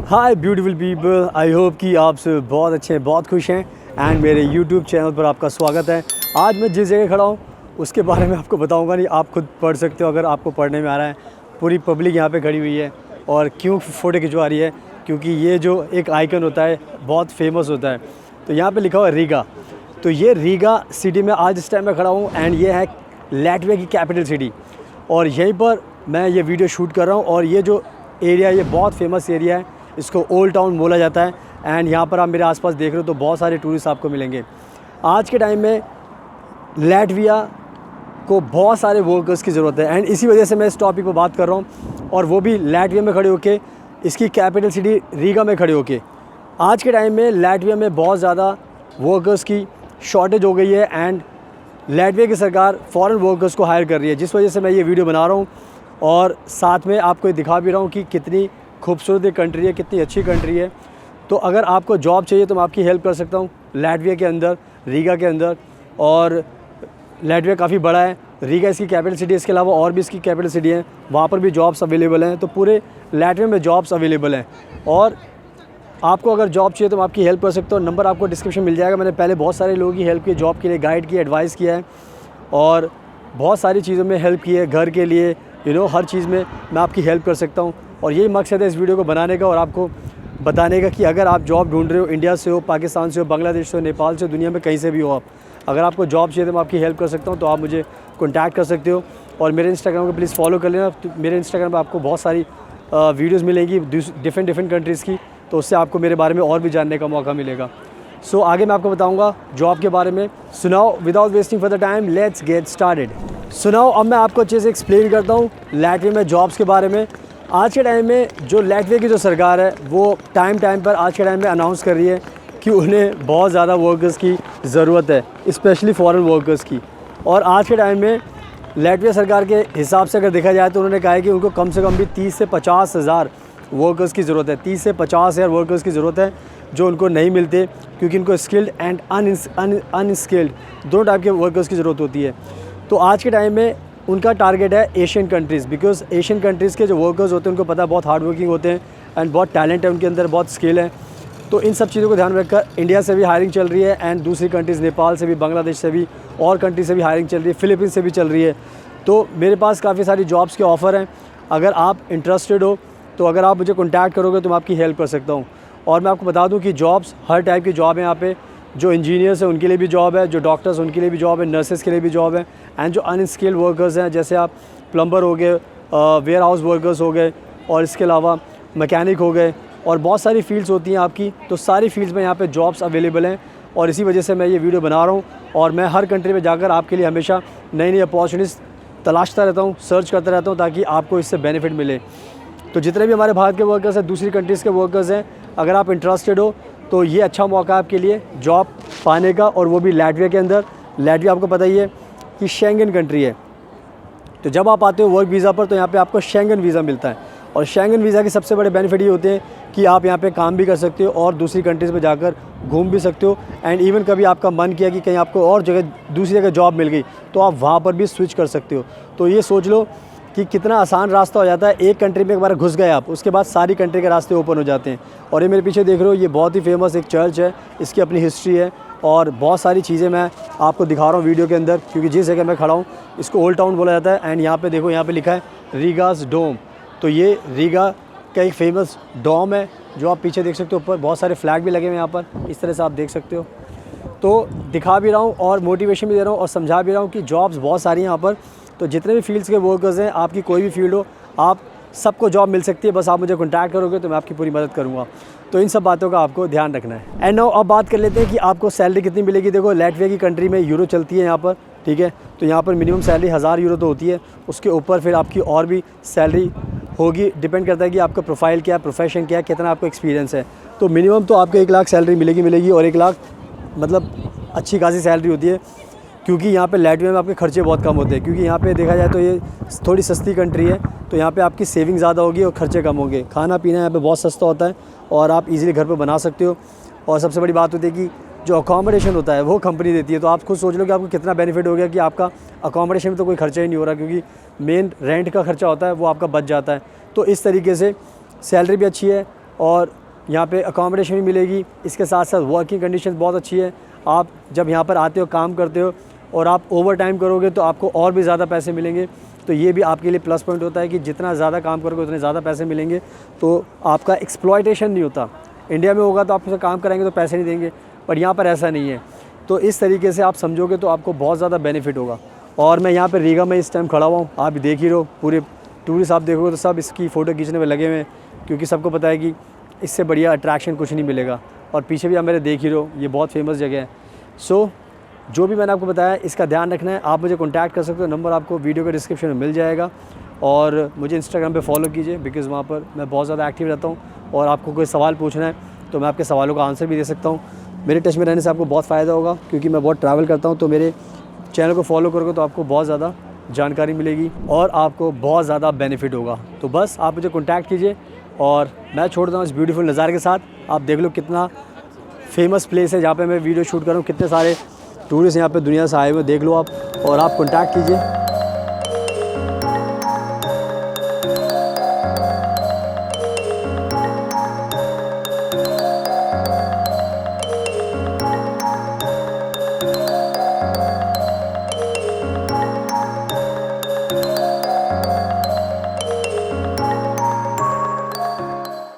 Hi beautiful people, I hope कि आप सब बहुत अच्छे हैं, बहुत खुश हैं एंड मेरे यूट्यूब चैनल पर आपका स्वागत है। आज मैं जिस जगह खड़ा हूँ उसके बारे में आपको बताऊँगा नहीं, आप खुद पढ़ सकते हो अगर आपको पढ़ने में आ रहा है। पूरी पब्लिक यहाँ पे खड़ी हुई है और क्यों फ़ोटो खिंचवा रही है, क्योंकि ये जो एक आइकन होता है बहुत फेमस होता है। तो यहाँ पर लिखा हुआ है रीगा। तो ये रीगा सिटी में आज इस टाइम में खड़ा हूँ एंड ये है लैटविया की कैपिटल सिटी और यहीं पर मैं ये वीडियो शूट कर रहा हूँ। और ये जो एरिया, ये बहुत फेमस एरिया है, इसको ओल्ड टाउन बोला जाता है। एंड यहाँ पर आप मेरे आसपास देख रहे हो तो बहुत सारे टूरिस्ट आपको मिलेंगे। आज के टाइम में लैटविया को बहुत सारे वर्कर्स की ज़रूरत है एंड इसी वजह से मैं इस टॉपिक पर बात कर रहा हूँ, और वो भी लैटविया में खड़े होके, इसकी कैपिटल सिटी रीगा में खड़े होके। आज के टाइम में लैटविया में बहुत ज़्यादा वर्कर्स की शॉर्टेज हो गई है एंड लैटविया की सरकार फॉरेन वर्कर्स को हायर कर रही है, जिस वजह से मैं ये वीडियो बना रहा हूँ और साथ में आपको ये दिखा भी रहा हूँ कि कितनी खूबसूरत एक कंट्री है, कितनी अच्छी कंट्री है। तो अगर आपको जॉब चाहिए तो मैं आपकी हेल्प कर सकता हूँ लैटविया के अंदर, रीगा के अंदर। और लैटविया काफ़ी बड़ा है, रीगा इसकी कैपिटल सिटी है, इसके अलावा और भी इसकी कैपिटल सिटी है, वहाँ पर भी जॉब्स अवेलेबल हैं। तो पूरे लैटविया में जॉब्स अवेलेबल हैं और आपको अगर जॉब चाहिए तो मैं आपकी हेल्प कर सकता हूँ। नंबर आपको डिस्क्रिप्शन मिल जाएगा। मैंने पहले बहुत सारे लोगों की हेल्प की, जॉब के लिए गाइड की, एडवाइस किया है और बहुत सारी चीज़ों में हेल्प की है, घर के लिए हर चीज़ में मैं आपकी हेल्प कर सकता हूँ। और यही मकसद है इस वीडियो को बनाने का और आपको बताने का कि अगर आप जॉब ढूंढ रहे हो, इंडिया से हो, पाकिस्तान से हो, बांग्लादेश से हो, नेपाल से हो, दुनिया में कहीं से भी हो आप, अगर आपको जॉब चाहिए तो मैं आपकी हेल्प कर सकता हूँ। तो आप मुझे कॉन्टैक्ट कर सकते हो और मेरे इंस्टाग्राम को प्लीज़ फॉलो कर लेना। तो मेरे इंस्टाग्राम पर आपको बहुत सारी वीडियोज़ मिलेंगी डिफरेंट कंट्रीज़ की, तो उससे आपको मेरे बारे में और भी जानने का मौका मिलेगा। सो आगे मैं आपको बताऊंगा जॉब के बारे में। सुनाओ, without wasting for the time, let's get started. सुनाओ, अब मैं आपको अच्छे से एक्सप्लेन करता हूँ लैटविया में जॉब्स के बारे में। आज के टाइम में जो लैटविया की जो सरकार है वो टाइम पर आज के टाइम में अनाउंस कर रही है कि उन्हें बहुत ज़्यादा वर्कर्स की ज़रूरत है, स्पेशली फॉरेन वर्कर्स की। और आज के टाइम में लैटविया सरकार के हिसाब से अगर देखा जाए तो उन्होंने कहा है कि उनको कम से कम भी 30 से 50 हज़ार वर्कर्स की ज़रूरत है। 30 से 50 हज़ार वर्कर्स की ज़रूरत है जो उनको नहीं मिलते, क्योंकि इनको स्किल्ड एंड अनस्किल्ड दोनों टाइप के वर्कर्स की ज़रूरत होती है। तो आज के टाइम में उनका टारगेट है Asian countries, because Asian countries के जो वर्कर्स होते हैं उनको पता है बहुत हार्ड वर्किंग होते हैं एंड बहुत टैलेंट है उनके अंदर, बहुत स्किल है। तो इन सब चीज़ों को ध्यान रखकर इंडिया से भी हायरिंग चल रही है एंड दूसरी कंट्रीज़, नेपाल से भी, बांग्लादेश से भी, और कंट्री से भी हायरिंग चल रही है, फिलीपींस से भी चल रही है। तो मेरे पास काफ़ी सारी जॉब्स के ऑफ़र हैं। अगर आप इंटरेस्टेड हो तो अगर आप मुझे कॉन्टैक्ट करोगे तो मैं आपकी हेल्प कर सकता हूँ। और मैं आपको बता दूँ कि जॉब्स हर टाइप की जॉब है यहाँ पे। जो इंजीनियर्स हैं उनके लिए भी जॉब है, जो डॉक्टर्स उनके लिए भी जॉब है, नर्सेस के लिए भी जॉब है एंड जो अनस्किल्ड वर्कर्स हैं, जैसे आप प्लम्बर हो गए, वेयर हाउस वर्कर्स हो गए, और इसके अलावा मैकेनिक हो गए, और बहुत सारी फील्ड्स होती हैं आपकी। तो सारी फील्ड्स में यहाँ पे जॉब्स अवेलेबल हैं और इसी वजह से मैं ये वीडियो बना रहा हूँ। और मैं हर कंट्री में जाकर आपके लिए हमेशा नई नई अपॉर्चुनिटीज़ तलाशता रहता हूँ, सर्च करता रहता हूँ, ताकि आपको इससे बेनिफिट मिले। तो जितने भी हमारे भारत के वर्कर्स हैं, दूसरी कंट्रीज़ के वर्कर्स हैं, अगर आप इंटरेस्टेड हो तो ये अच्छा मौका है आपके लिए जॉब पाने का, और वो भी लैटविया के अंदर। लैटविया आपको पता ही है कि शेंगन कंट्री है। तो जब आप आते हो वर्क वीज़ा पर तो यहाँ पे आपको शेंगन वीज़ा मिलता है, और शेंगन वीज़ा के सबसे बड़े बेनिफिट ये होते हैं कि आप यहाँ पे काम भी कर सकते हो और दूसरी कंट्रीज़ में जाकर घूम भी सकते हो। एंड इवन कभी आपका मन किया कि कहीं आपको और जगह, दूसरी जगह जॉब मिल गई तो आप वहाँ पर भी स्विच कर सकते हो। तो ये सोच लो कि कितना आसान रास्ता हो जाता है। एक कंट्री में एक बार घुस गए आप, उसके बाद सारी कंट्री के रास्ते ओपन हो जाते हैं। और ये मेरे पीछे देख रहे हो, ये बहुत ही फेमस एक चर्च है, इसकी अपनी हिस्ट्री है और बहुत सारी चीज़ें मैं आपको दिखा रहा हूँ वीडियो के अंदर, क्योंकि जिस जगह मैं खड़ा हूँ इसको ओल्ड टाउन बोला जाता है। एंड यहाँ पे देखो, यहाँ पे लिखा है रीगास डोम। तो ये रीगा का एक फेमस डोम है जो आप पीछे देख सकते हो। ऊपर बहुत सारे फ्लैग भी लगे हुए हैं यहाँ पर, इस तरह से आप देख सकते हो। तो दिखा भी रहा हूँ और मोटिवेशन भी दे रहा हूँ और समझा भी रहा हूँ कि जॉब्स बहुत सारी हैं यहाँ पर। तो जितने भी फील्ड्स के वर्कर्स हैं, आपकी कोई भी फील्ड हो, आप सबको जॉब मिल सकती है। बस आप मुझे कॉन्टैक्ट करोगे तो मैं आपकी पूरी मदद करूँगा। तो इन सब बातों का आपको ध्यान रखना है। एंड नाउ अब बात कर लेते हैं कि आपको सैलरी कितनी मिलेगी। देखो, लैटविया की कंट्री में यूरो चलती है यहाँ पर, ठीक है। तो यहाँ पर मिनिमम सैलरी 1000 यूरो तो होती है, उसके ऊपर फिर आपकी और भी सैलरी होगी। डिपेंड करता है कि आपका प्रोफाइल क्या है, प्रोफेशन क्या है, कितना आपको एक्सपीरियंस है। तो मिनिमम तो आपको 1 लाख सैलरी मिलेगी और 1 लाख मतलब अच्छी खासी सैलरी होती है, क्योंकि यहाँ पे लैटविया में आपके खर्चे बहुत कम होते हैं। क्योंकि यहाँ पे देखा जाए तो ये थोड़ी सस्ती कंट्री है, तो यहाँ पे आपकी सेविंग ज़्यादा होगी और खर्चे कम होंगे। खाना पीना यहाँ पे बहुत सस्ता होता है और आप इजीली घर पे बना सकते हो। और सबसे बड़ी बात होती है कि जो अकोमोडेशन होता है वो कंपनी देती है। तो आप खुद सोच लो कि आपको कितना बेनिफिट हो गया कि आपका अकोमोडेशन में तो कोई खर्चा ही नहीं हो रहा, क्योंकि मेन रेंट का खर्चा होता है वो आपका बच जाता है। तो इस तरीके से सैलरी भी अच्छी है और यहाँ पे अकोमोडेशन भी मिलेगी। इसके साथ साथ वर्किंग कंडीशन बहुत अच्छी है। आप जब यहाँ पर आते हो, काम करते हो और आप ओवर टाइम करोगे तो आपको और भी ज़्यादा पैसे मिलेंगे। तो ये भी आपके लिए प्लस पॉइंट होता है कि जितना ज़्यादा काम करोगे उतने ज़्यादा पैसे मिलेंगे। तो आपका एक्सप्लॉयटेशन नहीं होता। इंडिया में होगा तो आपसे काम कराएंगे तो पैसे नहीं देंगे, पर यहाँ पर ऐसा नहीं है। तो इस तरीके से आप समझोगे तो आपको बहुत ज़्यादा बेनिफिट होगा। और मैं यहाँ पर रीगा में इस टाइम खड़ा हुआ हूँ, आप देख ही रहो। पूरे टूरिस्ट आप देखोगे तो सब इसकी फ़ोटो खींचने में लगे हुए हैं, क्योंकि सबको पता है कि इससे बढ़िया अट्रैक्शन कुछ नहीं मिलेगा। और पीछे भी आप मेरे देख ही रहो, ये बहुत फेमस जगह है। सो जो भी मैंने आपको बताया इसका ध्यान रखना है। आप मुझे कॉन्टैक्ट कर सकते हो, नंबर आपको वीडियो के डिस्क्रिप्शन में मिल जाएगा। और मुझे इंस्टाग्राम पे फॉलो कीजिए, बिकॉज़ वहाँ पर मैं बहुत ज़्यादा एक्टिव रहता हूँ। और आपको कोई सवाल पूछना है तो मैं आपके सवालों का आंसर भी दे सकता हूँ। मेरे टच में रहने से आपको बहुत फ़ायदा होगा, क्योंकि मैं बहुत ट्रैवल करता हूँ। तो मेरे चैनल को फॉलो करोगे तो आपको बहुत ज़्यादा जानकारी मिलेगी और आपको बहुत ज़्यादा बेनिफिट होगा। तो बस आप मुझे कॉन्टैक्ट कीजिए और मैं छोड़ता हूँ इस ब्यूटीफुल नज़ारे के साथ। आप देख लो कितना फेमस प्लेस है जहाँ पे मैं वीडियो शूट कर रहा हूँ। कितने सारे टूरिस्ट यहाँ पे दुनिया से आए हुए, देख लो आप। और आप कॉन्टैक्ट कीजिए।